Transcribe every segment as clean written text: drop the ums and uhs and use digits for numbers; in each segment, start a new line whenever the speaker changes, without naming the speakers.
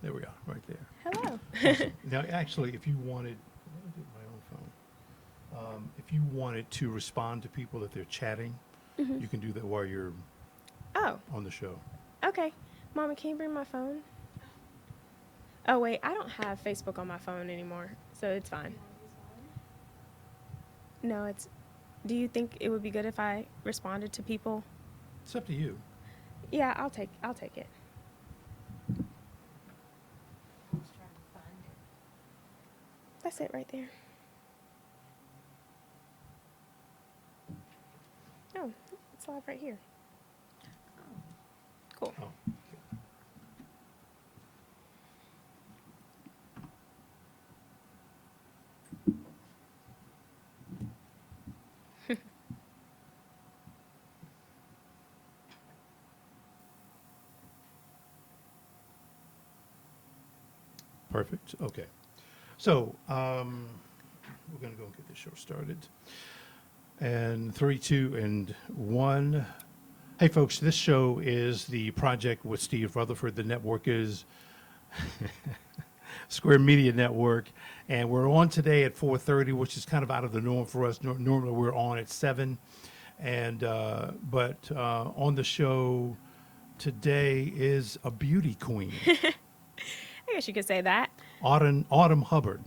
There we are, right there.
Hello.
Awesome. Now, actually, if you wanted, I did my own phone. If you wanted to respond to people if they're chatting, you can do that while you're
Oh,
on the show.
okay. Mama, can you bring my phone? Oh, wait, I don't have Facebook on my phone anymore, so it's fine. No, it's. Do you think it would be good if I responded to people?
It's up to you.
Yeah, I'll take it. That's it right there. Oh, it's live right here. Cool.
Oh. Perfect. Okay. So we're going to go and get this show started. And 3, 2, and 1. Hey, folks, this show is the project with Steve Rutherford. The network is Square Media Network. And we're on today at 4:30, which is kind of out of the norm for us. Normally we're on at 7. And but on the show today is a beauty queen.
I guess you could say that.
Autumn Hubbard.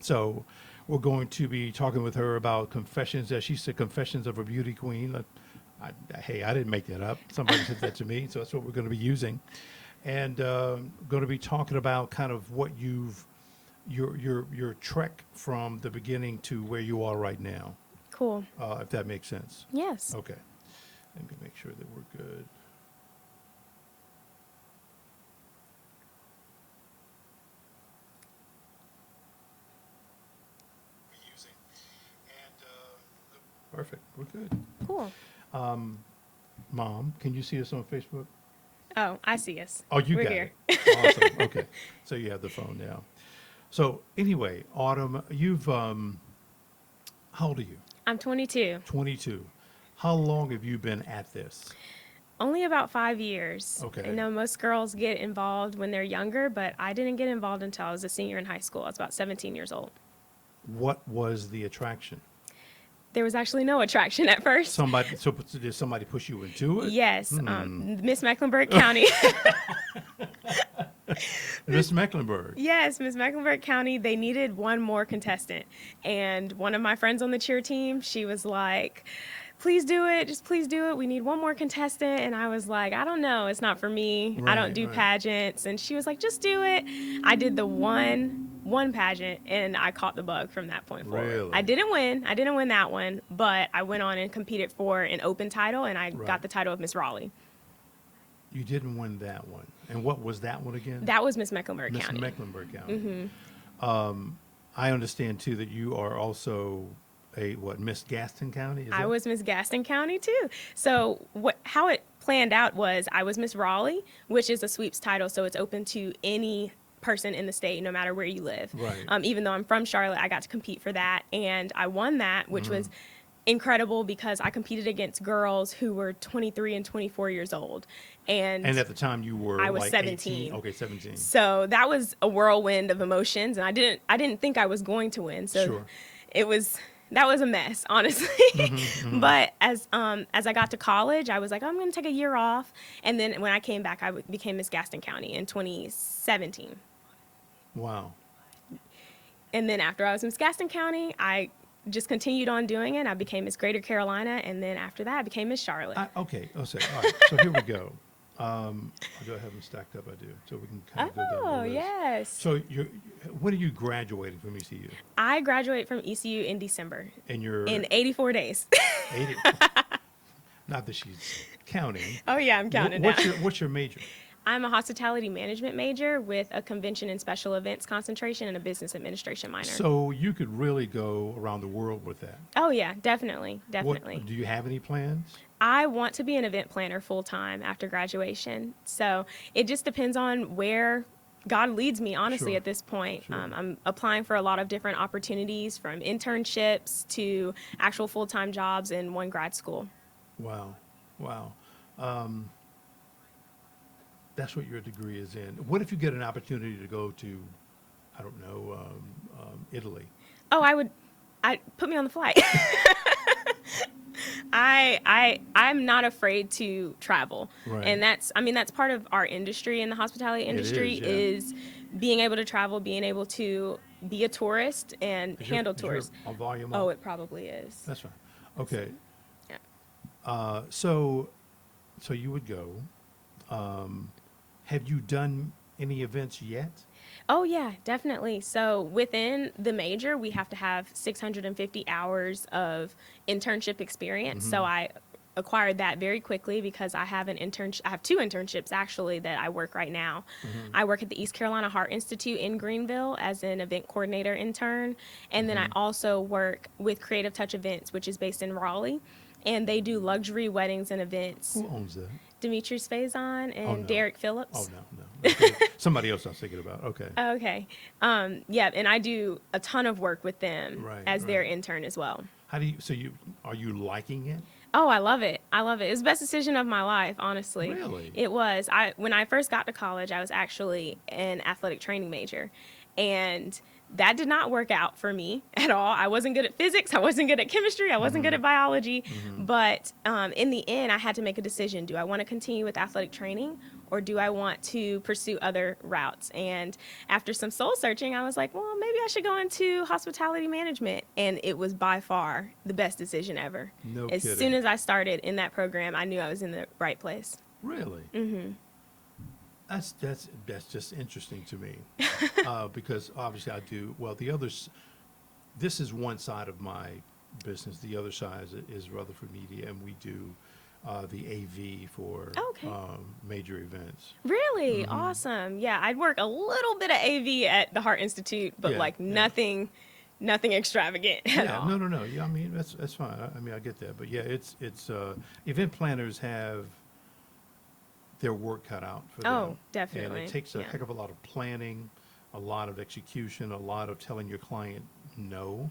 So we're going to be talking with her about confessions, as she said, confessions of a beauty queen. Hey, I didn't make that up. Somebody said that to me, so that's what we're going to be using. And going to be talking about kind of what your trek from the beginning to where you are right now,
Cool.
if that makes sense.
Yes.
Okay. Let me make sure that we're good. Perfect. We're good.
Cool.
Mom, can you see us on Facebook?
Oh, I see us.
Oh, you
We're
got
here.
it. Awesome. Okay. So you have the phone now. So anyway, Autumn, you've how old are you?
I'm 22.
22. How long have you been at this?
Only about 5 years.
Okay.
I know most girls get involved when they're younger, but I didn't get involved until I was a senior in high school. I was about 17 years old.
What was the attraction?
There was actually no attraction at first.
So did somebody push you into it?
Yes, Miss Mecklenburg County.
Miss Mecklenburg.
Yes, Miss Mecklenburg County, they needed one more contestant. And one of my friends on the cheer team, she was like, please do it. Just please do it. We need one more contestant. And I was like, I don't know. It's not for me. I don't do pageants. And she was like, just do it. I did the one pageant and I caught the bug from that point forward.
Really?
I didn't win that one, but I went on and competed for an open title and I got the title of Miss Raleigh.
You didn't win that one. And what was that one again?
That was Miss Mecklenburg
Miss
County.
Mecklenburg County. I understand too that you are also Miss Gaston County?
I was Miss Gaston County too. So how it planned out was I was Miss Raleigh, which is a sweeps title, so it's open to any person in the state, no matter where you live.
Right.
Even though I'm from Charlotte, I got to compete for that, and I won that, which was incredible because I competed against girls who were 23 and 24 years old. And
at the time you were
I was
like
17.
18? Okay, 17.
So that was a whirlwind of emotions, and I didn't think I was going to win. So that was a mess, honestly. But as I got to college, I was like, I'm going to take a year off. And then when I came back, I became Miss Gaston County in 2017.
Wow.
And then after I was Miss Gaston County, I just continued on doing it. I became Miss Greater Carolina, and then after that, I became Miss Charlotte.
Okay. All right. So here we go. Do I have them stacked up? I do. So we can kind of go down the list.
Yes.
So when are you graduating from ECU?
I graduated from ECU in December.
And you're
in 84 days.
80. Not that she's counting.
Oh yeah, I'm counting now.
What's your major?
I'm a hospitality management major with a convention and special events concentration and a business administration minor.
So you could really go around the world with that.
Oh yeah, definitely.
Do you have any plans?
I want to be an event planner full time after graduation. So it just depends on where God leads me, honestly, at this point.
Sure.
I'm applying for a lot of different opportunities, from internships to actual full-time jobs in one grad school.
Wow. That's what your degree is in. What if you get an opportunity to go to, I don't know, Italy?
Oh, I put me on the flight. I'm not afraid to travel.
Right.
And that's part of our industry in the hospitality
It
industry
is, yeah.
is being able to travel, being able to be a tourist and handle
Is your
tourists.
volume
Oh,
up?
it probably is.
That's fine. Okay.
Yeah.
So you would go. Have you done any events yet?
Oh, yeah, definitely. So within the major, we have to have 650 hours of internship experience. So I acquired that very quickly because I have I have two internships actually that I work right now. I work at the East Carolina Heart Institute in Greenville as an event coordinator intern. And then I also work with Creative Touch Events, which is based in Raleigh. And they do luxury weddings and events.
Who owns that?
Demetrius Faison and
no.
Derek Phillips.
Oh, no. Okay. Somebody else I was thinking about. Okay.
Okay. Yeah, and I do a ton of work with them
Right,
as their
right.
intern as well.
Are you liking it?
Oh, I love it. I love it. It was the best decision of my life, honestly.
Really?
It was. When I first got to college, I was actually an athletic training major. And that did not work out for me at all. I wasn't good at physics. I wasn't good at chemistry. I wasn't good at biology. But in the end, I had to make a decision. Do I want to continue with athletic training or do I want to pursue other routes? And after some soul searching, I was like, well, maybe I should go into hospitality management. And it was by far the best decision ever.
No
As
kidding.
soon as I started in that program, I knew I was in the right place.
Really? Mm-hmm. That's just interesting to me because obviously I do well. This is one side of my business. The other side is Rutherford Media, and we do the AV for
Okay.
major events.
Really? Awesome. Yeah, I'd work a little bit of AV at the Heart Institute, but
Yeah,
like
yeah.
nothing extravagant at
Yeah,
all.
no. Yeah, I mean that's fine. I mean I get that, but yeah, it's event planners have their work cut out for them.
Oh, definitely.
And it takes a
Yeah.
heck of a lot of planning, a lot of execution, a lot of telling your client no.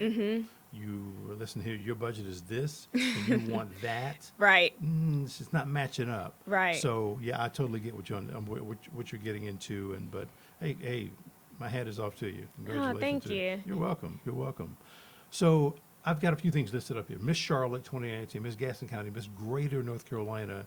You listen here, your budget is this, and you want that.
Right.
It's just not matching up.
Right.
So yeah, I totally get what you're getting into, but hey, my hat is off to you. Congratulations.
thank
to
you.
You're welcome. You're welcome. So I've got a few things listed up here. Miss Charlotte, 2019, Miss Gaston County, Miss Greater North Carolina.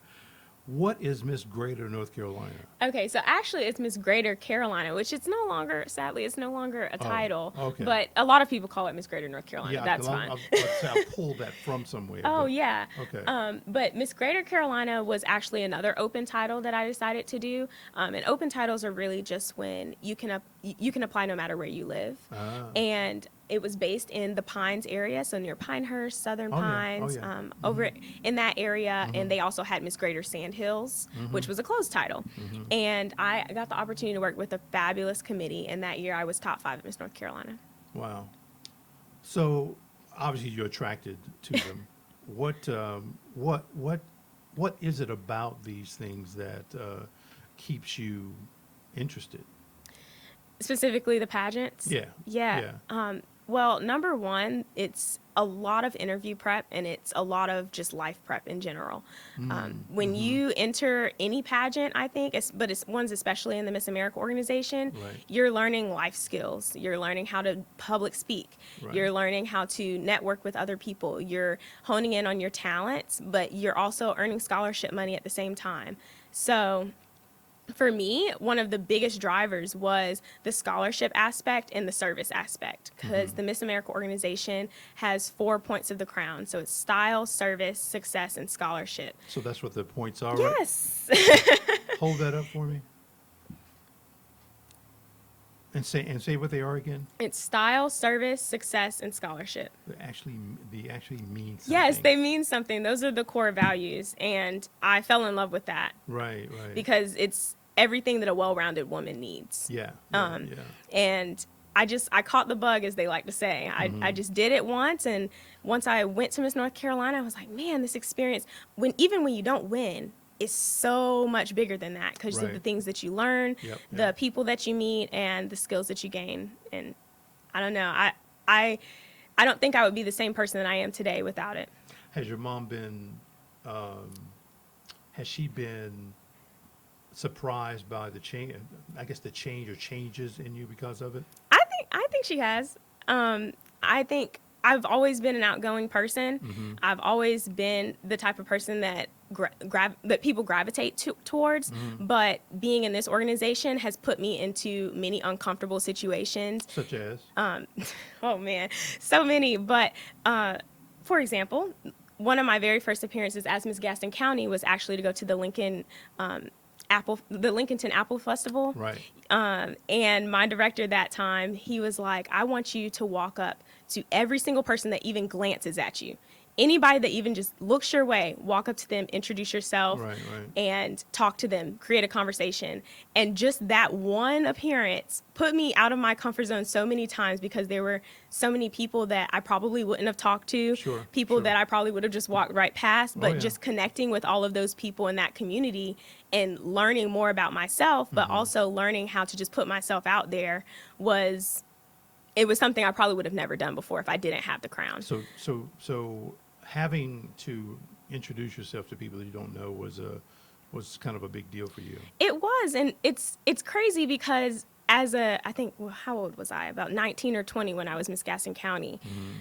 What is Miss Greater North Carolina?
Okay, so actually it's Miss Greater Carolina, which sadly, it's no longer a title.
okay.
But a lot of people call it Miss Greater North Carolina.
Yeah,
That's
'cause
fine.
let's say I pulled that from somewhere.
Oh,
but-
yeah.
Okay.
But Miss Greater Carolina was actually another open title that I decided to do. And open titles are really just when you can apply no matter where you live.
Ah.
And it was based in the Pines area, so near Pinehurst, Southern
Oh, yeah. Oh,
Pines,
yeah.
over in that area. And they also had Miss Greater Sandhills, which was a closed title. And I got the opportunity to work with a fabulous committee. And that year I was top 5 at Miss North Carolina.
Wow. So obviously you're attracted to them. What is it about these things that keeps you interested?
Specifically the pageants?
Yeah.
Yeah. Well, number one, it's a lot of interview prep and it's a lot of just life prep in general. When you enter any pageant, I think, but it's ones especially in the Miss America organization,
Right.
you're learning life skills. You're learning how to public speak.
Right.
You're learning how to network with other people. You're honing in on your talents, but you're also earning scholarship money at the same time. So for me, one of the biggest drivers was the scholarship aspect and the service aspect because the Miss America organization has 4 points of the crown. So it's style, service, success, and scholarship.
So that's what the points are, right?
Yes.
Hold that up for me. And say what they are again.
It's style, service, success, and scholarship.
They actually mean something.
Yes, they mean something. Those are the core values. And I fell in love with that
Right.
because it's everything that a well-rounded woman needs.
Yeah.
And I caught the bug, as they like to say. I just did it once, and once I went to Miss North Carolina, I was like, man, this experience, even when you don't win, is so much bigger than that because of the
Right.
things that you learn,
Yep,
the
yep.
people that you meet, and the skills that you gain. And I don't know, I don't think I would be the same person that I am today without it.
Has your mom been? Has she been surprised by the change? I guess the change or changes in you because of it.
I think she has. I think I've always been an outgoing person.
Mm-hmm.
I've always been the type of person that that people gravitate towards.
Mm-hmm.
But being in this organization has put me into many uncomfortable situations.
Such as.
Oh man, so many. But for example, one of my very first appearances as Miss Gaston County was actually to go to the Lincolnton Apple Festival.
Right.
And my director that time, he was like, I want you to walk up to every single person that even glances at you. Anybody that even just looks your way, walk up to them, introduce yourself,
Right.
and talk to them, create a conversation. And just that one appearance put me out of my comfort zone so many times because there were so many people that I probably wouldn't have talked to,
Sure,
people
sure.
that I probably would have just walked right past, but
yeah.
just connecting with all of those people in that community and learning more about myself, but also learning how to just put myself out there it was something I probably would have never done before if I didn't have the crown.
So having to introduce yourself to people that you don't know was kind of a big deal for you.
It was, and it's crazy because I think, well, how old was I? About 19 or 20 when I was Miss Gaston County.
Mm-hmm.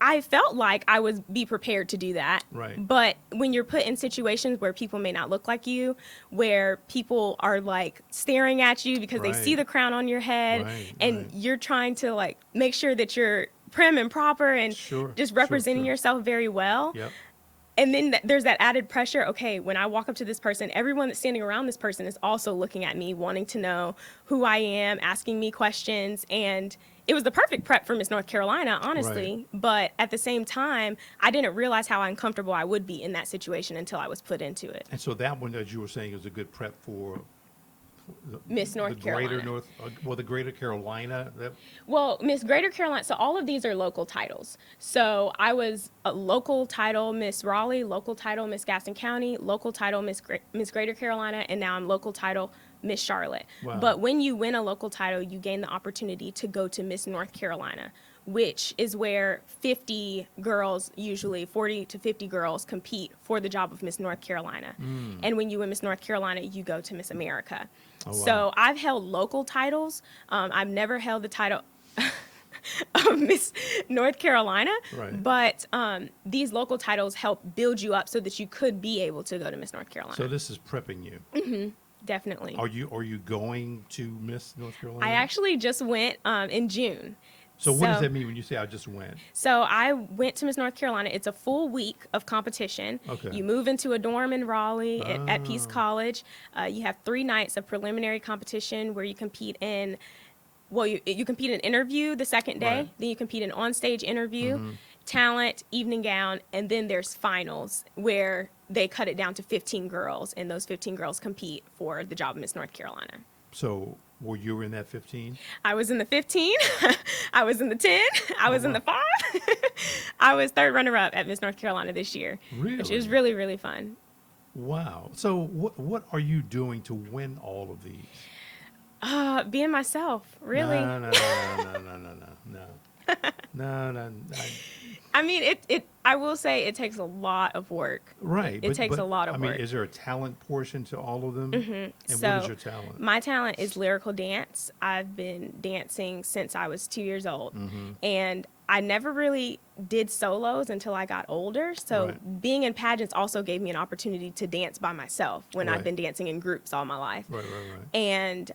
I felt like I would be prepared to do that.
Right.
But when you're put in situations where people may not look like you, where people are like staring at you because they see
Right.
the crown on your head,
Right,
and
right.
you're trying to like make sure that you're prim and proper and
Sure,
just
sure,
representing
sure.
yourself very well.
Yep.
And then there's that added pressure. Okay, when I walk up to this person, everyone that's standing around this person is also looking at me, wanting to know who I am, asking me questions. And it was the perfect prep for Miss North Carolina, honestly.
Right.
But at the same time, I didn't realize how uncomfortable I would be in that situation until I was put into it.
And so that one, as you were saying, is a good prep for
Miss North Carolina.
The Greater Carolina.
Well, Miss Greater Carolina, so all of these are local titles. So I was a local title Miss Raleigh, local title Miss Gaston County, local title Miss Greater Carolina, and now I'm local title Miss Charlotte.
Wow.
But when you win a local title, you gain the opportunity to go to Miss North Carolina, which is where 50 girls, usually 40 to 50 girls, compete for the job of Miss North Carolina. And when you win Miss North Carolina, you go to Miss America.
Oh, wow.
So I've held local titles. I've never held the title of Miss North Carolina,
Right.
but these local titles help build you up so that you could be able to go to Miss North Carolina.
So this is prepping you.
Definitely.
Are you going to Miss North Carolina?
I actually just went in June.
So what does that mean when you say I just went?
So I went to Miss North Carolina. It's a full week of competition.
Okay.
You move into a dorm in Raleigh at Peace
Ah.
College. You have 3 nights of preliminary competition where you compete in, well, you compete in interview the second day.
Right.
Then you compete in on-stage interview, talent, evening gown, and then there's finals where they cut it down to 15 girls, and those 15 girls compete for the job of Miss North Carolina.
So were you in that 15?
I was in the 15. I was in the 10. I was in
wow.
the 5. I was third runner-up at Miss North Carolina this year, which was really, really fun.
Wow. So what are you doing to win all of these?
Being myself, really.
No. No.
I mean, I will say it takes a lot of work.
Right.
It takes a lot of
I mean,
work.
is there a talent portion to all of them? And
So,
what is your talent?
My talent is lyrical dance. I've been dancing since I was 2 years old. And I never really did solos until I got older. So
Right.
being in pageants also gave me an opportunity to dance by myself when I've
Right.
been dancing in groups all my life.
Right.
And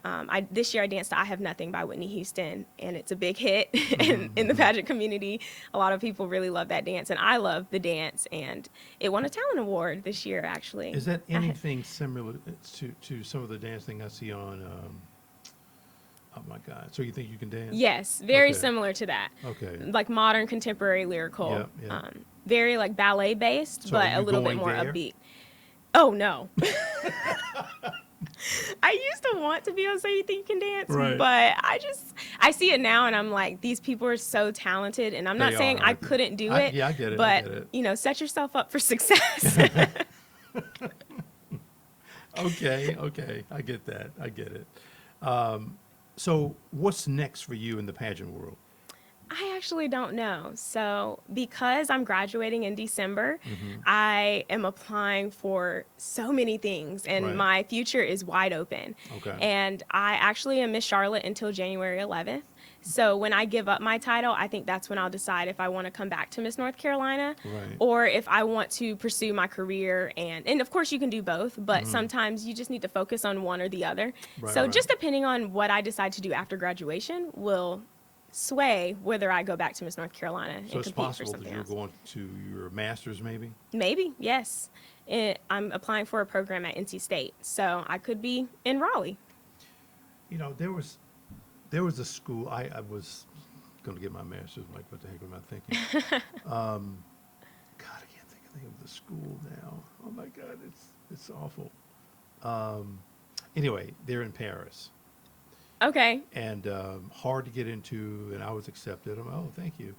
this year I danced to I Have Nothing by Whitney Houston, and it's a big hit in the pageant community. A lot of people really love that dance, and I love the dance, and it won a talent award this year, actually.
Is that anything similar to some of the dancing I see on, oh my God. So you think you can dance?
Yes, very
Okay.
similar to that.
Okay.
Like modern contemporary lyrical.
Yeah.
Very like ballet based,
So
but
are
a
you
little bit
going
more
there?
upbeat. Oh no. I used to want to be on So You Think You Can Dance,
Right.
but I see it now and I'm like, these people are so talented, and I'm not
They
saying
are.
I couldn't do it.
Yeah, I get it.
But
I get it.
you know, set yourself up for success.
Okay. I get that. I get it. So what's next for you in the pageant world?
I actually don't know. So, because I'm graduating in December, I am applying for so many things, and
Right.
my future is wide open.
Okay.
And I actually am Miss Charlotte until January 11th. So, when I give up my title, I think that's when I'll decide if I want to come back to Miss North Carolina
Right.
or if I want to pursue my career. And of course, you can do both, but sometimes you just need to focus on one or the other.
Right,
So,
right.
just depending on what I decide to do after graduation will sway whether I go back to Miss North Carolina and
So it's
compete for
possible that
something
you're
else.
going to your master's, maybe?
Maybe, yes. I'm applying for a program at NC State, so I could be in Raleigh.
You know, there was a school, I was going to get my master's. I'm like, what the heck am I thinking? God, I can't think of the name of the school now. Oh my God, it's awful. Anyway, they're in Paris.
Okay,
And hard to get into, and I was accepted. I'm, oh, thank you.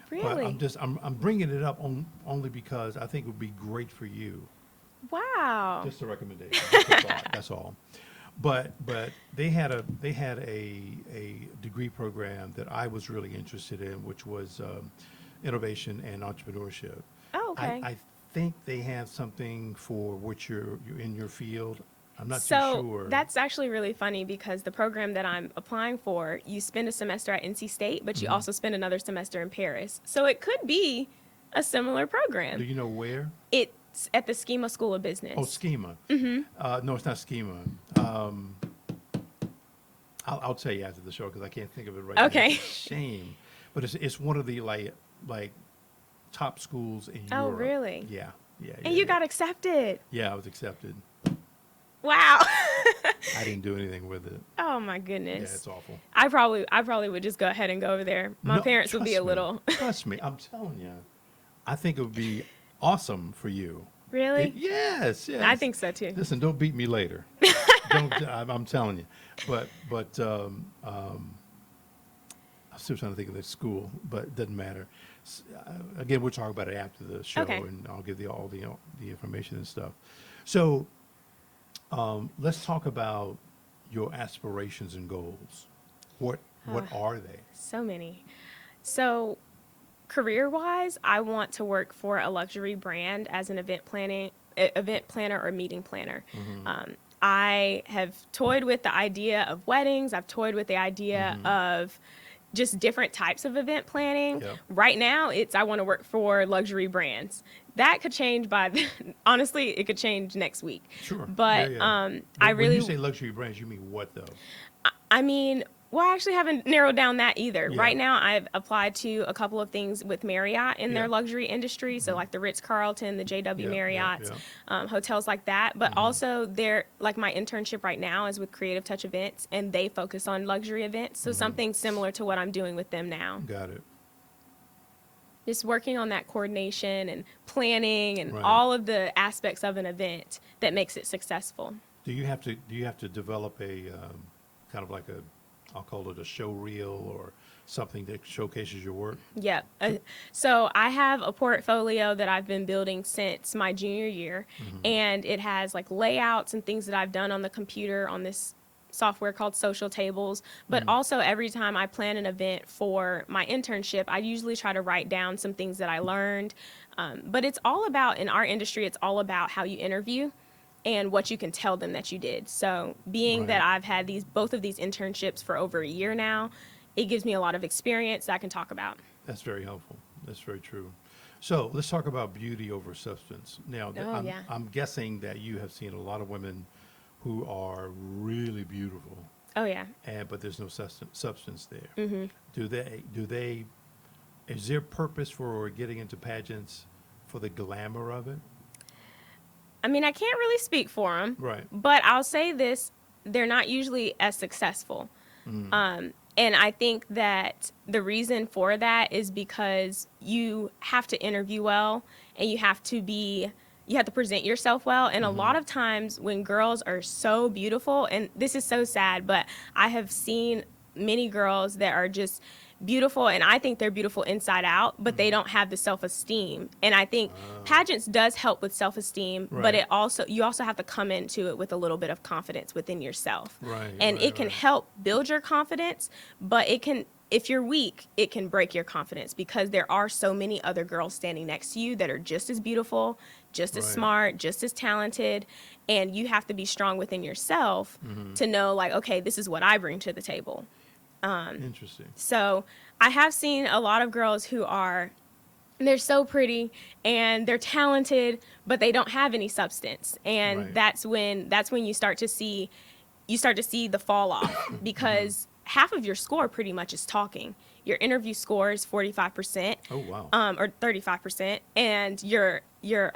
But
really?
I'm bringing it up only because I think it would be great for you.
Wow.
Just a recommendation. Just a thought, that's all. But they had a degree program that I was really interested in, which was innovation and entrepreneurship.
Oh, okay.
I think they have something for which you're in your field. I'm not too
So
sure.
that's actually really funny because the program that I'm applying for, you spend a semester at NC State, but you also spend another semester in Paris. So it could be a similar
Do
program.
you know where?
It's at the Schema School of Business.
Oh, Schema. No, it's not Schema. I'll tell you after the show because I can't think of it right now.
Okay.
It's a shame, but it's one of the like top schools in
Oh,
Europe.
really?
Yeah, yeah.
And
yeah,
you got accepted.
Yeah, I was accepted.
Wow.
I didn't do anything with it.
Oh my
Yeah,
goodness.
it's awful.
I probably would just go ahead and go over there. My
No,
parents would be a
trust me.
little.
Trust me, I'm telling you. I think it would be awesome for you.
Really?
Yes, yes.
I think so too.
Listen, don't beat me later. I'm telling you. But I'm still trying to think of the school, but it doesn't matter. Again, we'll talk about it after the show,
Okay.
and I'll give you all the information and stuff. So let's talk about your aspirations and goals. What are they?
So many. So, career-wise, I want to work for a luxury brand as an event planner or meeting planner. I have toyed with the idea of weddings. I've toyed with the idea of just different types of event planning.
Yep.
Right now, I want to work for luxury brands. That could change honestly, it could change next week.
Sure.
But
Yeah.
I
When
really,
you say luxury brands, you mean what though?
I mean, well, I actually haven't narrowed down that either.
Yeah.
Right now, I've applied to a couple of things with Marriott in
Yeah.
their luxury industry. So, like the Ritz-Carlton, the JW
Yeah, yeah,
Marriott, hotels like that. But also, my internship right now is with Creative Touch Events, and they focus on luxury events. So, something similar to what I'm doing with them now.
Got it.
Just working on that coordination and planning and
Right.
all of the aspects of an event that makes it successful.
Do you have to develop a kind of like I'll call it a show reel or something that showcases your work?
Yep. So I have a portfolio that I've been building since my junior year, and it has like layouts and things that I've done on the computer on this software called Social Tables. But also every time I plan an event for my internship, I usually try to write down some things that I learned. But it's all about, in our industry, it's all about how you interview and what you can tell them that you did. So being
Right.
that I've had both of these internships for over a year now, it gives me a lot of experience that I can talk about.
That's very helpful. That's very true. So let's talk about beauty over substance. Now,
Oh, yeah.
I'm guessing that you have seen a lot of women who are really beautiful,
Oh, yeah.
but there's no substance there. Do they? Is there purpose for getting into pageants for the glamour of it?
I mean, I can't really speak for them,
Right.
but I'll say this, they're not usually as successful. And I think that the reason for that is because you have to interview well and you have to present yourself well. And a lot of times when girls are so beautiful, and this is so sad, but I have seen many girls that are just beautiful, and I think they're beautiful inside out, but they don't have the self-esteem. And I think pageants does help with self-esteem, but
Right.
you also have to come into it with a little bit of confidence within yourself.
Right,
And
right,
it can
right.
help build your confidence, but if you're weak, it can break your confidence because there are so many other girls standing next to you that are just as beautiful, just as
Right.
smart, just as talented, and you have to be strong within yourself to know, like, okay, this is what I bring to the table.
Interesting.
So I have seen a lot of girls they're so pretty and they're talented, but they don't have any substance. And
Right.
that's when you start to see the fall off because half of your score pretty much is talking. Your interview score is 45%,
Oh, wow.
or 35%, and your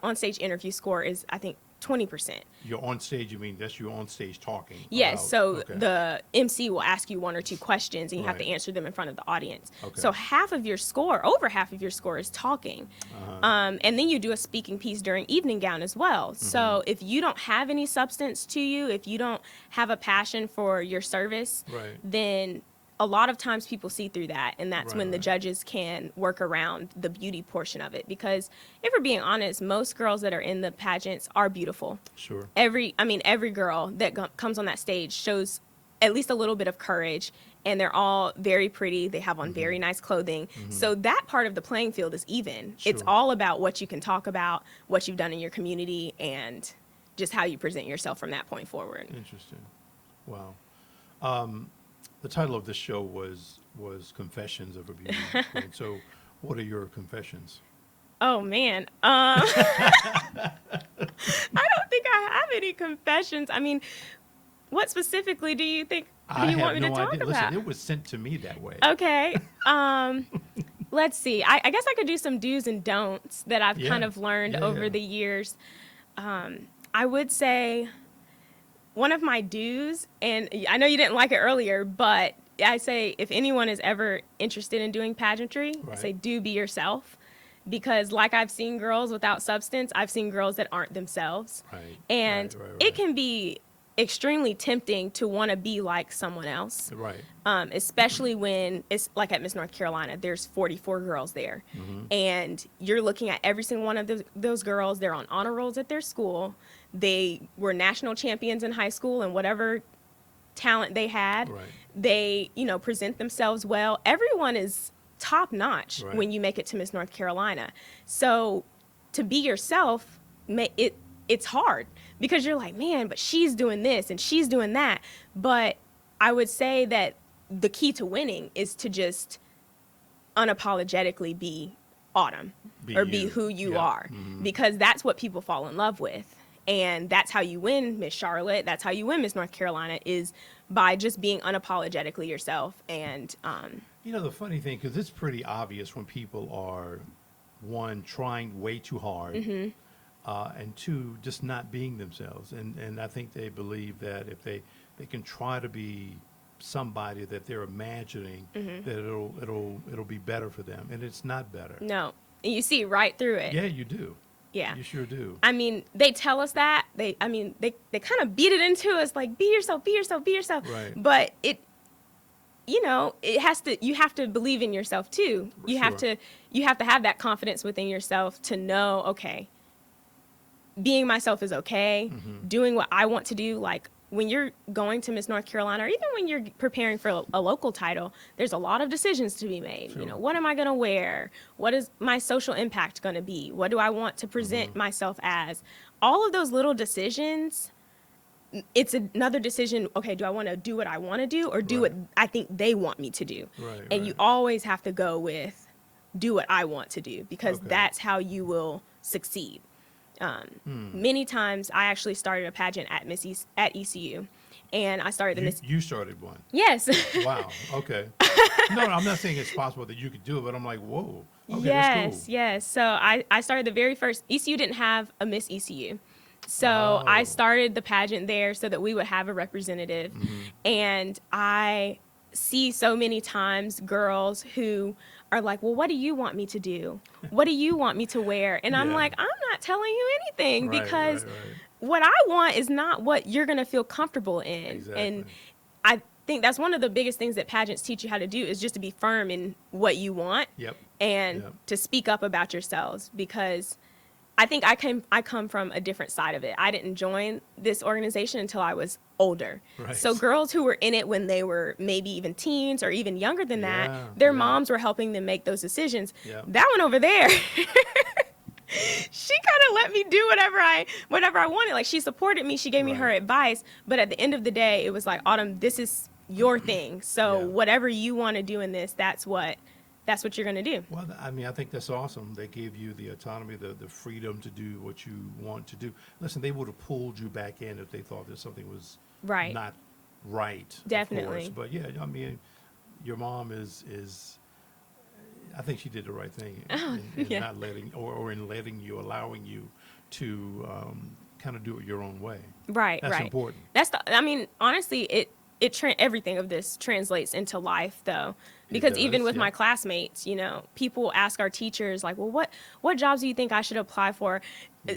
onstage interview score is, I think, 20%.
You're on stage, you mean that's you on stage talking?
Yes,
about-
so
okay.
the MC will ask you one or two questions and you have to
Right.
answer them in front of the audience.
Okay.
So over half of your score is talking. And then you do a speaking piece during evening gown as well. So if you don't have any substance to you, if you don't have a passion for your service,
Right.
then a lot of times people see through that, and that's
Right,
when the
right.
judges can work around the beauty portion of it. Because if we're being honest, most girls that are in the pageants are beautiful.
Sure.
Every girl that comes on that stage shows at least a little bit of courage, and they're all very pretty. They have on very nice clothing. So that part of the playing field is even. It's
Sure.
all about what you can talk about, what you've done in your community, and just how you present yourself from that point forward.
Interesting. Wow. The title of this show was Confessions of a Beauty Queen. So, what are your confessions?
Oh man, I don't think I have any confessions. I mean, what specifically do you think? Do you want me to talk about?
Listen, it was sent to me that way.
Okay. Let's see. I guess I could do some do's and don'ts that I've kind
Yeah.
of learned
Yeah,
over
yeah.
the years. I would say one of my do's, and I know you didn't like it earlier, but I say if anyone is ever interested in doing pageantry, I say
Right.
do be yourself. Because like I've seen girls without substance, I've seen girls that aren't themselves.
Right.
And
Right, right,
it
right.
can be extremely tempting to want to be like someone else.
Right.
Especially when it's like at Miss North Carolina, there's 44 girls there. And you're looking at every single one of those girls. They're on honor rolls at their school. They were national champions in high school and whatever talent they had.
Right.
They, present themselves well. Everyone is top notch
Right.
when you make it to Miss North Carolina. So to be yourself, it's hard because you're like, man, but she's doing this and she's doing that. But I would say that the key to winning is to just unapologetically be Autumn
Be
or be
you.
who you
Yeah.
are, because that's what people fall in love with. And that's how you win Miss Charlotte. That's how you win Miss North Carolina, is by just being unapologetically yourself. And
You know, the funny thing, because it's pretty obvious when people are, one, trying way too hard, and two, just not being themselves. And I think they believe that if they can try to be somebody that they're imagining, that it'll be better for them. And it's not better.
no, you see right through it.
Yeah, you do.
Yeah.
You sure do.
I mean, they tell us that. They kind of beat it into us, like, be yourself, be yourself, be yourself.
Right.
But you have to believe in yourself too. You have
Sure.
to have that confidence within yourself to know, okay, being myself is okay. Doing what I want to do, like when you're going to Miss North Carolina, or even when you're preparing for a local title, there's a lot of decisions to be made.
Sure.
What am I going to wear? What is my social impact going to be? What do I want to present myself as? All of those little decisions, it's another decision. Okay, do I want to do what I want to do, or do what
Right.
I think they want me to do?
Right,
And you
right.
always have to go with do what I want to do, because
Okay.
that's how you will succeed. Many times I actually started a pageant at at ECU, and I started the Miss.
You started one.
Yes.
Wow. Okay. No, I'm not saying it's possible that you could do it, but I'm like, whoa. Okay,
Yes,
that's cool.
yes. So I started the very first. ECU didn't have a Miss ECU. So I
Oh.
started the pageant there so that we would have a representative. And I see so many times girls who are like, well, what do you want me to do? What do you want me to wear? And I'm
Yeah.
like, I'm not telling you anything,
Right,
because
right, right.
what I want is not what you're going to feel comfortable in.
Exactly.
And think that's one of the biggest things that pageants teach you how to do is just to be firm in what you want
Yep.
and
Yep.
to speak up about yourselves, because I think I come from a different side of it. I didn't join this organization until I was older.
Right.
So girls who were in it when they were maybe even teens or even younger than
Yeah,
that, their
yeah.
moms were helping them make those decisions.
Yeah.
That one over there, she kind of let me do whatever I wanted. Like, she supported me, she gave me her
Right.
advice, but at the end of the day, it was like, Autumn, this is your thing. So
Yeah.
whatever you want to do in this, that's what you're going to do.
Well, I mean, I think that's awesome. They gave you the autonomy, the freedom to do what you want to do. Listen, they would have pulled you back in if they thought that something was
Right.
not right. of
Definitely.
course. But yeah, I mean, your mom is I think she did the right thing in
yeah.
not letting, or in letting you, allowing you to kind of do it your own way.
Right,
That's
right.
important.
I mean, honestly, everything of this translates into life, though, because even
does,
with
yeah.
my classmates, people ask our teachers, like, well, what jobs do you think I should apply for?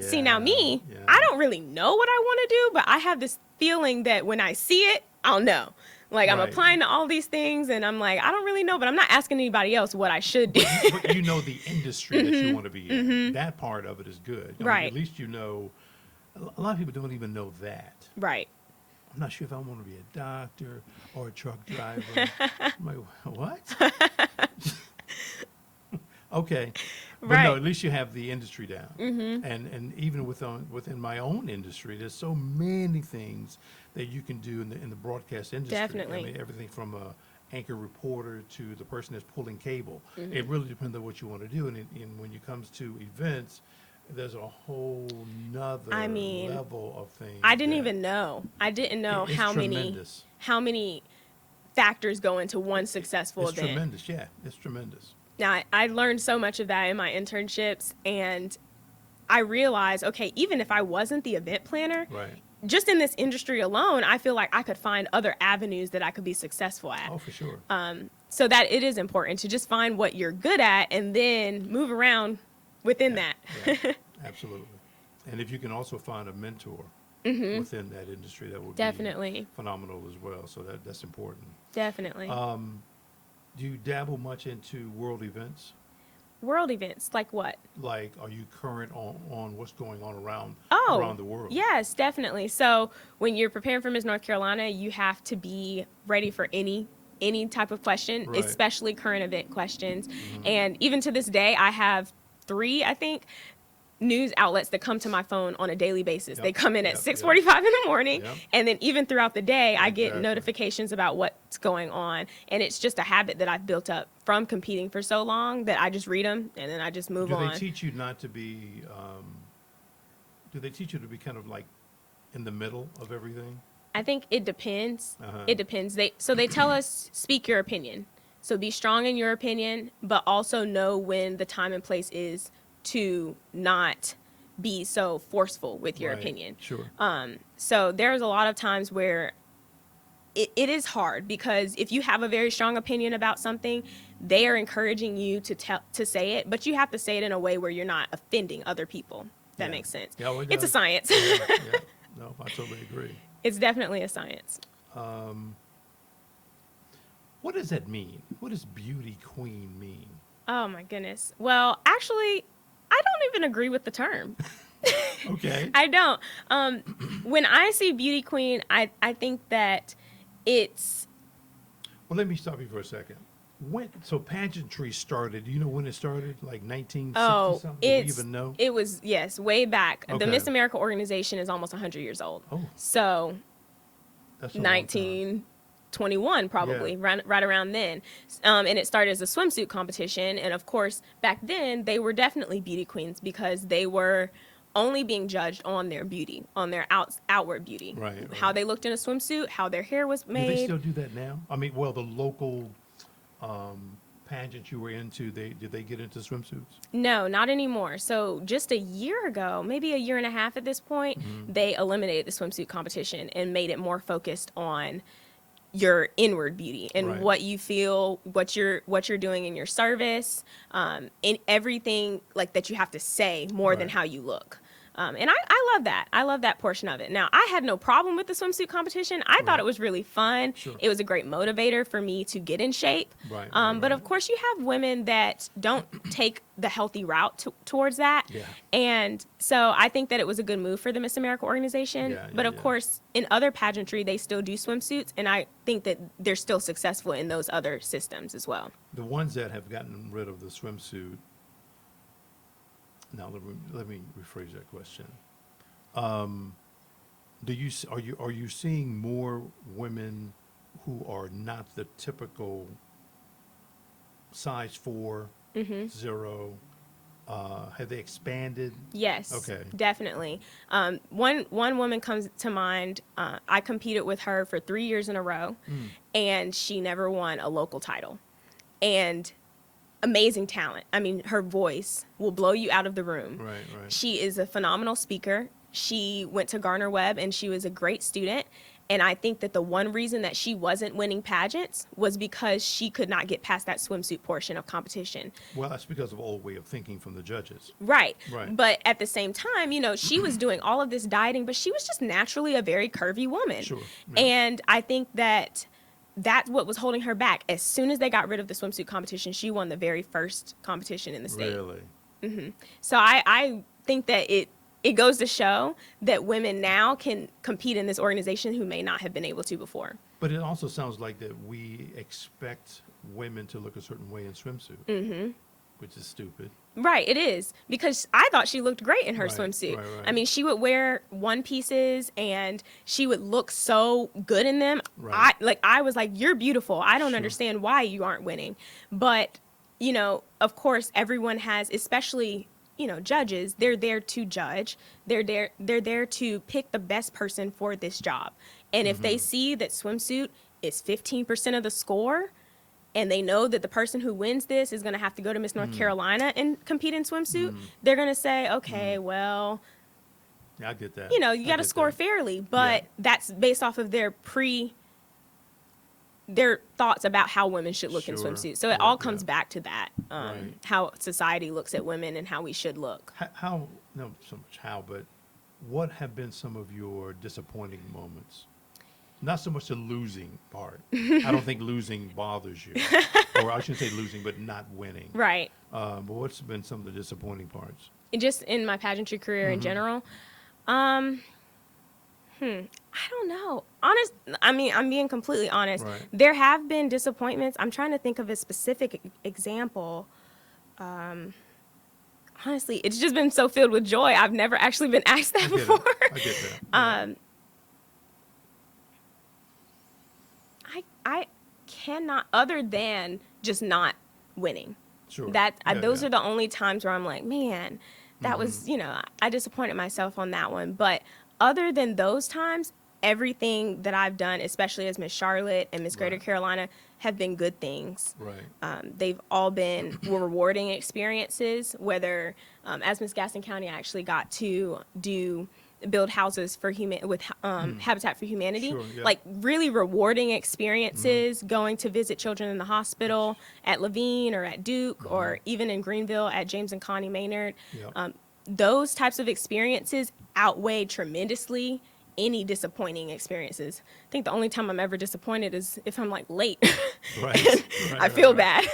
See, now me,
Yeah.
I don't really know what I want to do, but I have this feeling that when I see it, I'll know. Like, I'm
Right.
applying to all these things, and I'm like, I don't really know, but I'm not asking anybody else what I should do.
But you know the industry that you want to be in. That part of it is good. I mean,
Right.
at least you know. A lot of people don't even know that.
Right.
I'm not sure if I want to be a doctor or a truck driver. I'm like, what? Okay. But no,
Right.
at least you have the industry down. And even within my own industry, there's so many things that you can do in the broadcast industry.
Definitely.
I mean, everything from a anchor reporter to the person that's pulling cable. It really depends on what you want to do. And when it comes to events, there's a whole nother
I mean,
level of things.
I didn't
that-
even know. I didn't know
It's
how
tremendous.
many factors go into one successful
It's
event.
tremendous. Yeah, it's tremendous.
Now, I learned so much of that in my internships, and I realized, okay, even if I wasn't the event planner,
Right.
just in this industry alone, I feel like I could find other avenues that I could be successful at.
Oh, for sure.
So that it is important to just find what you're good at and then move around within that.
Yeah, absolutely. And if you can also find a mentor within that industry, that would
Definitely.
be phenomenal as well. So that's important.
Definitely.
Do you dabble much into world events?
World events, like what?
Like, are you current on what's going on around the world?
Yes, definitely. So when you're preparing for Miss North Carolina, you have to be ready for any type of question,
Right.
especially current event questions. And even to this day, I have 3, I think, news outlets that come to my phone on a daily basis. They
Yep,
come in at
yep,
6:45 in the morning,
Yep.
and then even throughout the day, I get
Exactly.
notifications about what's going on. And it's just a habit that I've built up from competing for so long that I just read them and then I just move
Do
on.
they teach you not to be, do they teach you to be kind of like in the middle of everything?
I think it depends.
Uh-huh.
It depends. They tell us speak your opinion. So be strong in your opinion, but also know when the time and place is to not be so forceful with your
Right,
opinion.
Sure.
So there's a lot of times where it is hard, because if you have a very strong opinion about something, they are encouraging you to say it, but you have to say it in a way where you're not offending other people. That
Yeah.
makes sense.
Yeah, well, it
It's a
does.
science.
Yeah, yeah. No, I totally agree.
It's definitely a science.
What does that mean? What does beauty queen mean?
Oh my goodness. Well, actually, I don't even agree with the term.
Okay.
I don't. When I see beauty queen, I think that it's
Well, let me stop you for a second. So pageantry started, do you know when it started? Like 1960 something? Do we even know?
it was, yes, way back.
Okay.
The Miss America organization is almost 100 years old.
Oh.
So
That's a long time.
1921 probably,
Yeah.
right around then. And it started as a swimsuit competition, and of course back then they were definitely beauty queens because they were only being judged on their beauty, on their outward beauty.
Right,
How
right.
they looked in a swimsuit, how their hair was
Do
made.
they still do that now? I mean, well, the local pageant you were into, did they get into swimsuits?
No, not anymore. So just a year ago, maybe a year and a half at this point,
Mm-hmm.
they eliminated the swimsuit competition and made it more focused on your inward beauty and
Right.
what you feel, what you're doing in your service, in everything like that you have to say more than
Right.
how you look. And I love that. I love that portion of it. Now, I had no problem with the swimsuit competition. I thought it was really fun.
Sure.
It was a great motivator for me to get in shape.
Right,
But of course, you have women that don't take the healthy route towards that.
Yeah.
And so I think that it was a good move for the Miss America organization.
Yeah,
but
yeah,
of
yeah.
course, in other pageantry, they still do swimsuits. And I think that they're still successful in those other systems as well.
The ones that have gotten rid of the swimsuit. Now let me rephrase that question. Are you seeing more women who are not the typical size 4, 0? Have they expanded?
Yes,
Okay.
definitely. One woman comes to mind. I competed with her for 3 years in a row, and she never won a local title. And amazing talent. I mean, her voice will blow you out of the room.
Right.
She is a phenomenal speaker. She went to Garner-Webb, and she was a great student. And I think that the one reason that she wasn't winning pageants was because she could not get past that swimsuit portion of competition.
Well, that's because of old way of thinking from the judges.
Right.
Right.
But at the same time, she was doing all of this dieting, but she was just naturally a very curvy woman.
Sure. Yeah.
And I think that that's what was holding her back. As soon as they got rid of the swimsuit competition, she won the very first competition in the state.
Really?
So I think that it goes to show that women now can compete in this organization who may not have been able to before.
But it also sounds like that we expect women to look a certain way in swimsuit, which is stupid.
Right, it is. Because I thought she looked great in her
Right,
swimsuit.
right.
I mean, she would wear one pieces and she would look so good in them.
Right.
I was like, you're beautiful. I don't
Sure.
understand why you aren't winning. But, of course, everyone has, especially, judges, they're there to judge. They're there to pick the best person for this job. And if they see that swimsuit is 15% of the score, and they know that the person who wins this is going to have to go to Miss North Carolina and compete in swimsuit, they're going to say, okay, well,
Yeah, I get that.
you
I
got to
get
score
that.
fairly. But
Yeah.
that's based off of their thoughts about how women should look in
Sure.
swimsuits. So it
Yeah,
all comes
yeah.
back to that,
Right.
how society looks at women and how we should look.
How, not so much how, but what have been some of your disappointing moments? Not so much the losing part. I don't think losing bothers you. Or I shouldn't say losing, but not winning.
Right.
But what's been some of the disappointing parts?
And just in my pageantry career in general, I don't know. I'm being completely honest.
Right.
There have been disappointments. I'm trying to think of a specific example. Honestly, it's just been so filled with joy. I've never actually been asked that
I get
before.
it. I get that. Yeah.
I cannot, other than just not winning.
Sure.
Those
Yeah.
are the only times where I'm like, man, that was, I disappointed myself on that one. But other than those times, everything that I've done, especially as Miss Charlotte and Miss Greater
Right.
Carolina, have been good things.
Right.
They've all been rewarding experiences, whether as Miss Gaston County, I actually got to build houses for Habitat for Humanity,
Sure, yeah.
like really rewarding experiences, going to visit children in the hospital at Levine or at Duke or even in Greenville at James and Connie Maynard.
Yeah.
Those types of experiences outweigh tremendously any disappointing experiences. I think the only time I'm ever disappointed is if I'm like late.
Right.
I feel bad.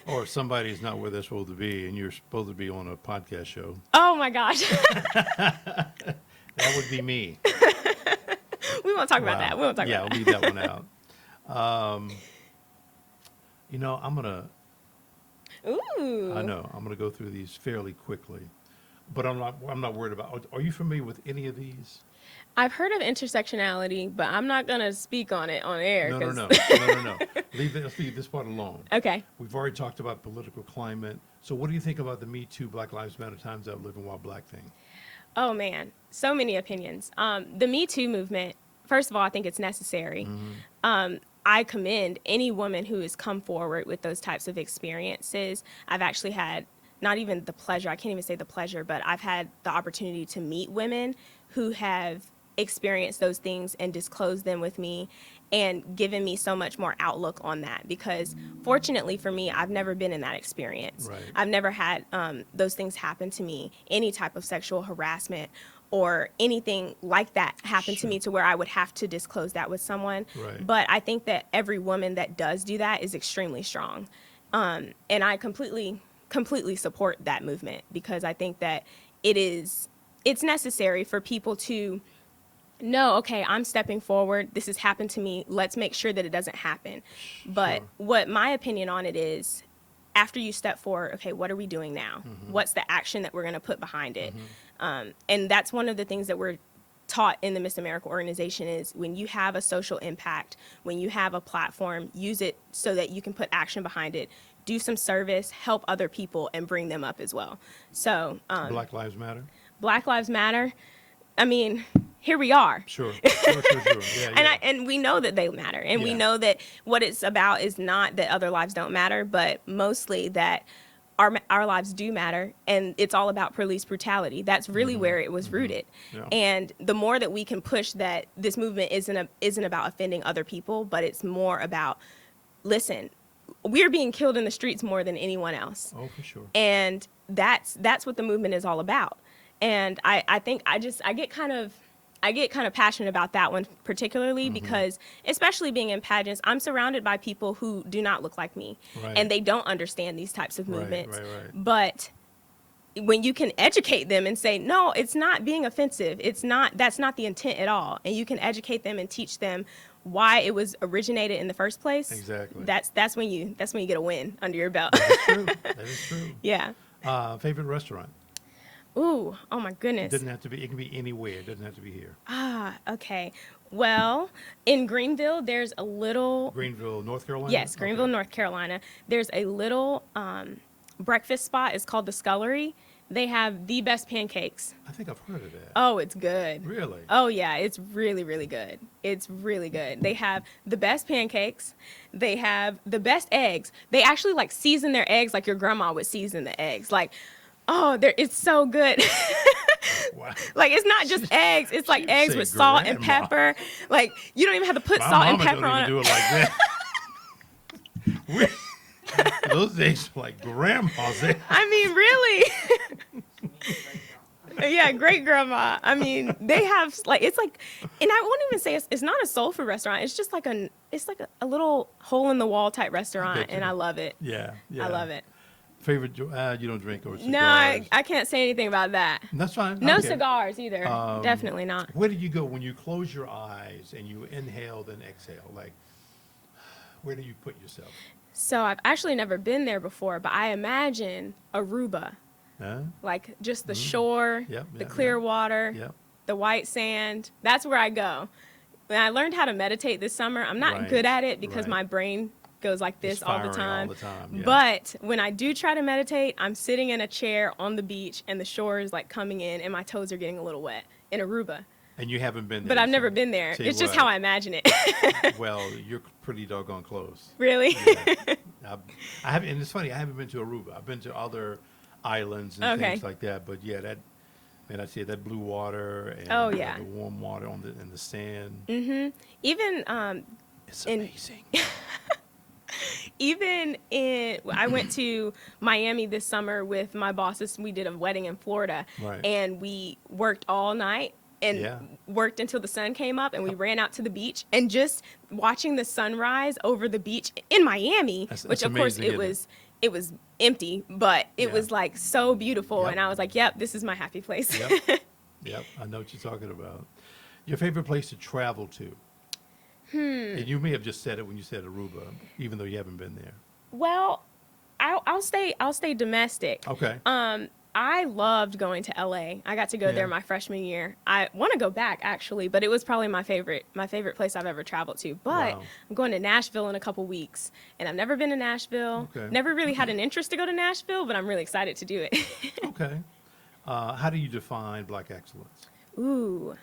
Or if somebody's not where they're supposed to be and you're supposed to be on a podcast show.
Oh my gosh.
That would be me.
We won't talk about
Wow.
that. We won't talk
Yeah,
about
we'll
that.
leave that one out. I'm gonna.
Ooh.
I know I'm gonna go through these fairly quickly, but I'm not worried about. Are you familiar with any of these?
I've heard of intersectionality, but I'm not going to speak on it on air.
No.
'cause-
No. Let's leave this part alone.
Okay.
We've already talked about political climate. So what do you think about the Me Too, Black Lives Matter, Times Out Living While Black thing?
Oh, man. So many opinions. The Me Too movement, first of all, I think it's necessary. I commend any woman who has come forward with those types of experiences. I've actually had not even the pleasure, I can't even say the pleasure, but I've had the opportunity to meet women who have experienced those things and disclosed them with me and given me so much more outlook on that, because fortunately for me, I've never been in that experience.
Right.
I've never had those things happen to me, any type of sexual harassment or anything like that happen to me to where I would have to disclose that with someone.
Right.
But I think that every woman that does do that is extremely strong. And I completely support that movement, because I think that it's necessary for people to know, okay, I'm stepping forward. This has happened to me. Let's make sure that it doesn't happen. But what my opinion on it is, after you step forward, okay, what are we doing now? What's the action that we're going to put behind it? And that's one of the things that we're taught in the Miss America organization is, when you have a social impact, when you have a platform, use it so that you can put action behind it, do some service, help other people, and bring them up as well. So
Black Lives Matter.
Black Lives Matter. I mean, here we are.
Sure. Yeah,
And we know that they matter. And we know that what it's about is not that other lives don't matter, but mostly that our lives do matter. And it's all about police brutality. That's really where it was rooted.
Yeah.
And the more that we can push that this movement isn't about offending other people, but it's more about, listen, we're being killed in the streets more than anyone else.
Oh, for sure.
And that's what the movement is all about. And I think I get kind of passionate about that one particularly, because especially being in pageants, I'm surrounded by people who do not look like me, and they don't understand these types of movements.
Right.
But when you can educate them and say, no, it's not being offensive. That's not the intent at all. And you can educate them and teach them why it was originated in the first place.
Exactly.
That's when you get a win under your belt.
That is true.
Yeah.
Favorite restaurant?
Ooh, oh my goodness.
Doesn't have to be. It can be anywhere. It doesn't have to be here.
Okay. Well, in Greenville, there's a little.
Greenville, North Carolina.
Yes, Greenville,
Okay.
North Carolina. There's a little breakfast spot. It's called the Scullery. They have the best pancakes.
I think I've heard of that.
Oh, it's good.
Really?
Oh yeah, it's really, really good. It's really good. They have the best pancakes. They have the best eggs. They actually like season their eggs like your grandma would season the eggs. Like, oh, it's so good.
Wow.
Like, it's not just eggs. It's like
You
eggs
say
with salt and
grandma.
pepper. Like, you don't even have to put
My
salt and
mama
pepper
don't
on
even
it.
do it like that. Those days were like grandma's.
I mean, really. Yeah, great grandma. I mean, they have like, it's like, and I won't even say it's not a soul food restaurant. It's just like a little hole in the wall type restaurant,
get you.
and I love it.
Yeah.
I love it.
Favorite? You don't drink or cigars?
No, I can't say anything about that.
That's fine.
No
Okay.
cigars either. Definitely not.
Where do you go when you close your eyes and you inhale then exhale? Like, where do you put yourself?
So I've actually never been there before, but I imagine Aruba,
Huh?
like just the shore,
Yep,
the
yep,
clear
yep.
water,
Yep.
the white sand. That's where I go. When I learned how to meditate this summer, I'm not
Right,
good at it because
right.
my brain goes like this
It's
all the
firing
time.
all the time, yeah.
But when I do try to meditate, I'm sitting in a chair on the beach and the shore is like coming in and my toes are getting a little wet in Aruba.
And you haven't been there.
But I've never
so
been there.
tell you
It's just
what,
how I imagine it.
Well, you're pretty doggone close.
Really?
Yeah. I haven't, and it's funny. I haven't been to Aruba. I've been to other islands and
Okay.
things like that. But yeah, I see that blue water and
Oh, yeah.
the warm water in the sand.
Even
It's
in-
amazing.
I went to Miami this summer with my bosses. We did a wedding in Florida,
Right.
and we worked all night and
Yeah.
worked until the sun came up, and we ran out to the beach, and just watching the sunrise over the beach in Miami,
That's
which of course
amazing, isn't
it was empty, but it
Yeah.
was like so beautiful,
Yep.
and I was like, yep, this is my happy place.
Yep. Yep. I know what you're talking about. Your favorite place to travel to? And you may have just said it when you said Aruba, even though you haven't been there.
Well, I'll stay domestic.
Okay.
I loved going to LA. I got to go
Yeah.
there my freshman year. I want to go back actually, but it was probably my favorite place I've ever traveled to. But
Wow.
I'm going to Nashville in a couple weeks, and I've never been to Nashville.
Okay.
Never really had an interest to go to Nashville, but I'm really excited to do it.
Okay. How do you define Black excellence?
Ooh.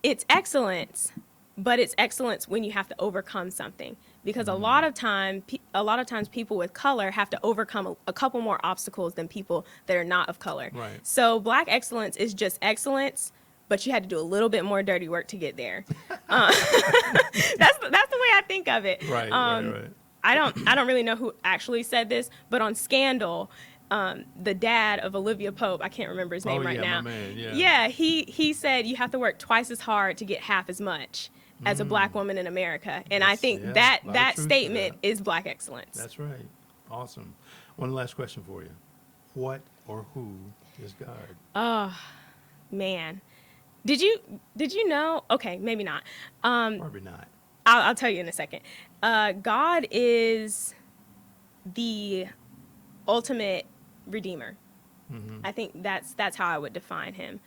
It's excellence, but it's excellence when you have to overcome something. Because a lot of times people with color have to overcome a couple more obstacles than people that are not of color.
Right.
So Black excellence is just excellence, but you had to do a little bit more dirty work to get there. That's the way I think of it.
Right.
I don't really know who actually said this, but on Scandal, the dad of Olivia Pope, I can't remember his name
Oh,
right
yeah,
now.
my man, yeah.
Yeah, he said you have to work twice as hard to get half as much as a black woman in America. And I
That's-
think
yeah,
that
a lot of
that
truth to
statement
that.
is black excellence.
That's right. Awesome. One last question for you. What or who is God?
Man. Did you know? Okay, maybe not.
Probably not.
I'll tell you in a second. God is the ultimate redeemer. I think that's how I would define him.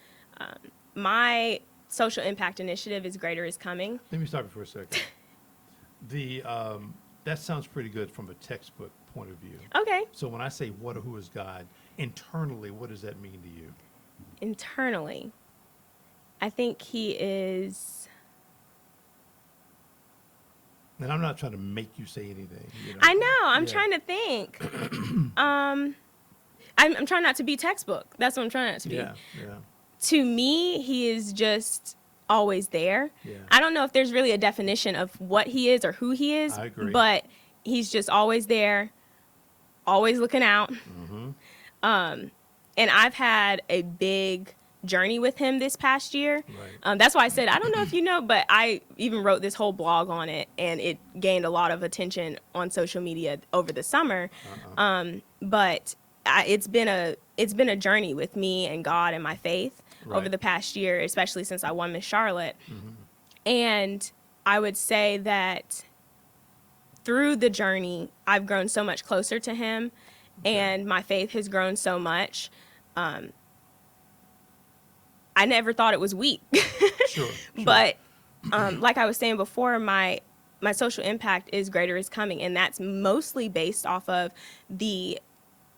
My social impact initiative is Greater is Coming.
Let me stop you for a second. The that sounds pretty good from a textbook point of view.
Okay.
So when I say what or who is God, internally, what does that mean to you?
Internally, I think he is.
And I'm not trying to make you say anything. You know?
I know. I'm
Yeah.
trying to think. I'm trying not to be textbook. That's what I'm trying not to be.
Yeah, yeah.
To me, he is just always there.
Yeah.
I don't know if there's really a definition of what he is or who he is,
I agree.
but he's just always there, always looking out. And I've had a big journey with him this past year.
Right.
That's why I said, I don't know if you know, but I even wrote this whole blog on it, and it gained a lot of attention on social media over the summer. But it's been a journey with me and God and my faith over
Right.
the past year, especially since I won Miss Charlotte. And I would say that through the journey, I've grown so much closer to him, and my faith has grown so much. I never thought it was weak.
Sure.
But like I was saying before, my social impact is Greater is Coming, and that's mostly based off of the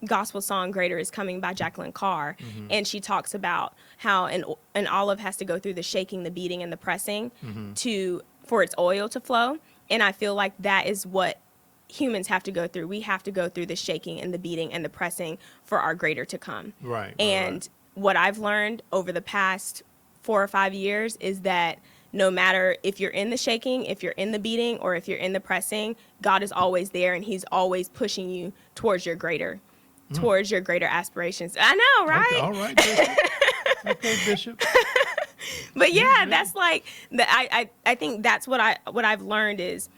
gospel song Greater is Coming by Jacqueline Carr. And she talks about how an olive has to go through the shaking, the beating, and the pressing for its oil to flow. And I feel like that is what humans have to go through. We have to go through the shaking and the beating and the pressing for our greater to come.
Right.
And what I've learned over the past 4 or 5 years is that no matter if you're in the shaking, if you're in the beating, or if you're in the pressing, God is always there, and he's always pushing you towards your greater, towards your greater aspirations. I know, right?
Okay, all right, Bishop. Okay, Bishop.
But yeah, that's like I think that's what I've learned is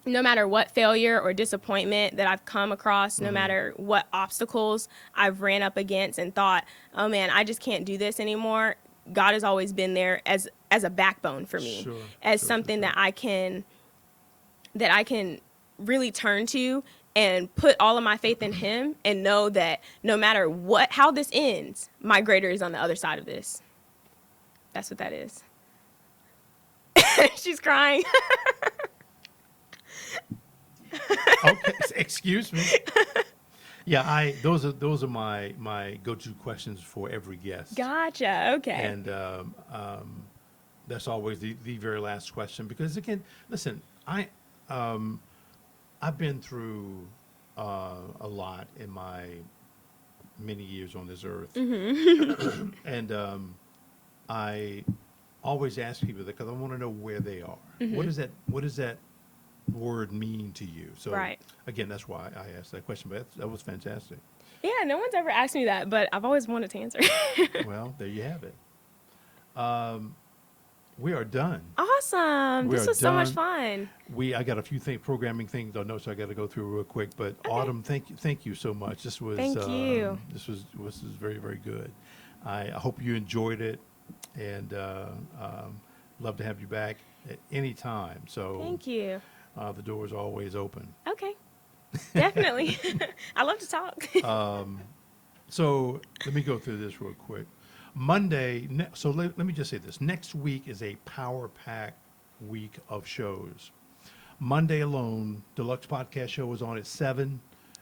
no matter what failure or disappointment that I've come across, no matter what obstacles I've ran up against and thought, oh man, I just can't do this anymore, God has always been there as a backbone for me, as something that I can really turn to and put all of my faith in him, and know that no matter how this ends, my greater is on the other side of this. That's what that is. She's crying.
Okay, excuse me. Yeah, those are my go-to questions for every guest.
Gotcha. Okay.
And that's always the very last question, because again, listen, I've been through a lot in my many years on this earth, and I always ask people that because I want to know where they are. What does that word mean to you? So
Right.
again, that's why I asked that question. But that was fantastic.
Yeah, no one's ever asked me that, but I've always wanted to answer.
Well, there you have it. We are done.
Awesome.
We
This
are
was so much
done.
fun.
I got a few programming things I know, so I got to go through real quick. But Autumn, thank you so much. This was
Thank you.
This was very, very good. I hope you enjoyed it, and love to have you back at any time. So
Thank you.
the door is always open.
Okay. Definitely. I love to talk.
So let me go through this real quick. Monday, so let me just say this. Next week is a power-packed week of shows. Monday alone, Deluxe Podcast Show is on at 7.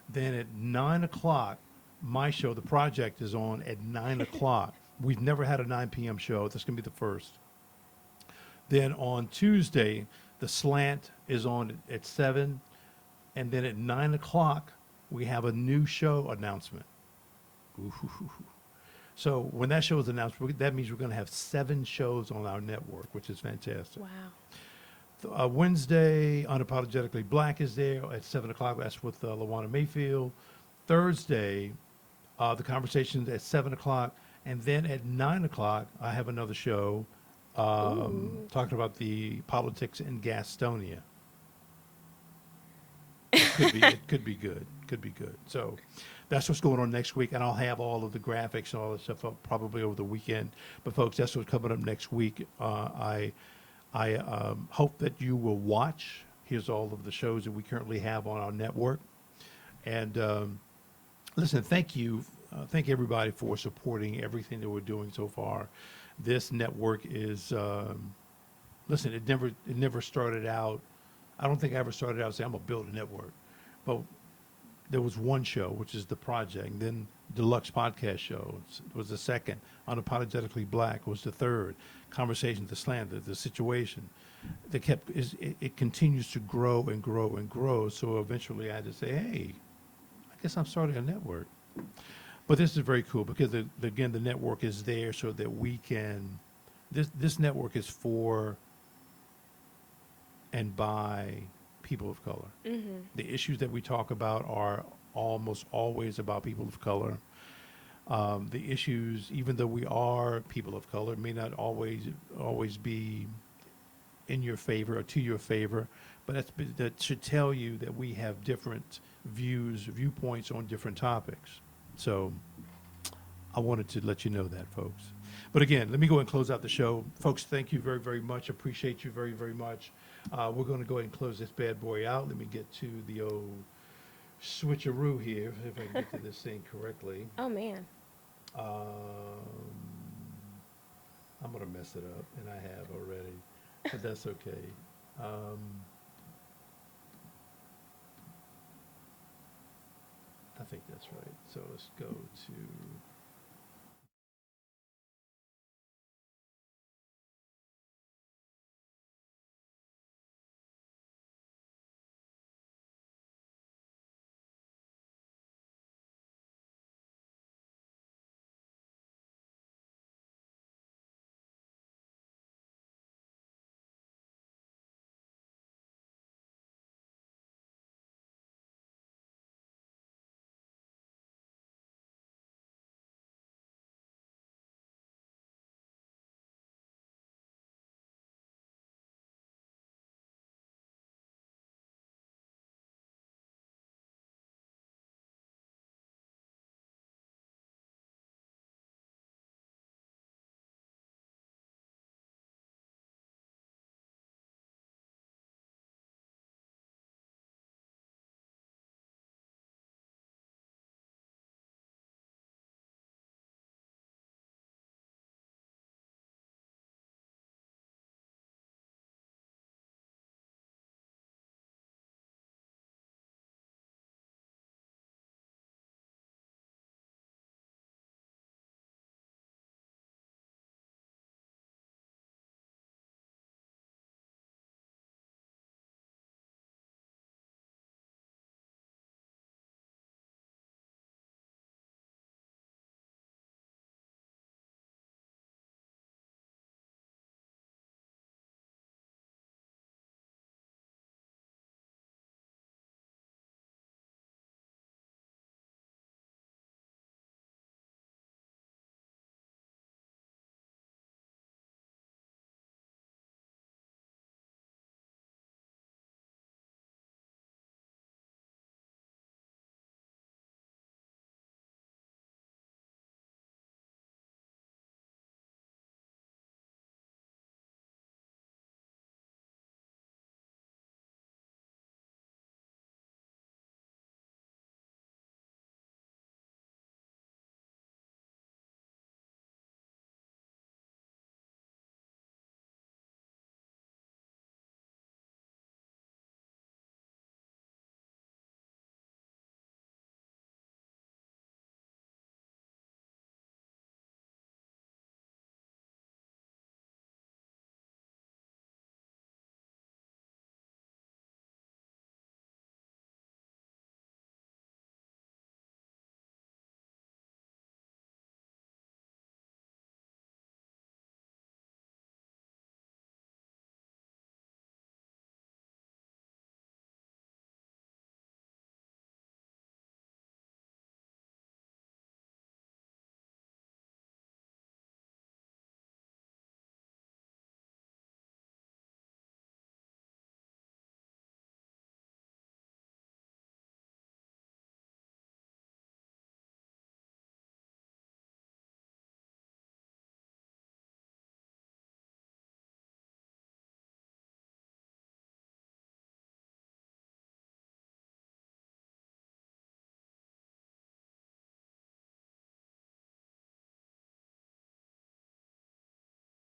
Then at 9 o'clock, my show, The Project, is on at 9 o'clock. We've never had a 9 p.m. show. That's going to be the first. Then on Tuesday, The Slant is on at 7. And then at 9 o'clock, we have a new show announcement. Ooh. So when that show is announced, that means we're going to have 7 shows on our network, which is fantastic.
Wow.
Wednesday, Unapologetically Black is there at 7 o'clock. That's with LaWanna Mayfield. Thursday, The conversations at 7 o'clock, and then at 9 o'clock, I have another show
Ooh.
talking about the politics in Gastonia. It could be good. Could be good. So that's what's going on next week, and I'll have all of the graphics and all that stuff up probably over the weekend. But folks, that's what's coming up next week. I hope that you will watch. Here's all of the shows that we currently have on our network. And listen, thank everybody for supporting everything that we're doing so far. This network is listen. It never started out. I don't think I ever started out saying I'm gonna build a network, but there was one show, which is the project. And then Deluxe Podcast Show was the second. Unapologetically Black was the third. Conversations, the slander, the situation. It continues to grow and grow and grow. So eventually I had to say, hey, I guess I'm starting a network. But this is very cool because again, the network is there so that we can. This network is for and by people of color.
Mm-hmm.
The issues that we talk about are almost always about people of color. The issues, even though we are people of color, may not always be in your favor or to your favor, but that should tell you that we have different viewpoints on different topics. So I wanted to let you know that, folks. But again, let me go and close out the show. Folks, thank you very, very much. Appreciate you very, very much. We're going to go ahead and close this bad boy out. Let me get to the old switcheroo here, if I can get to this thing correctly.
Oh man.
I'm going to mess it up, and I have already, but that's okay. I think that's right. So let's go to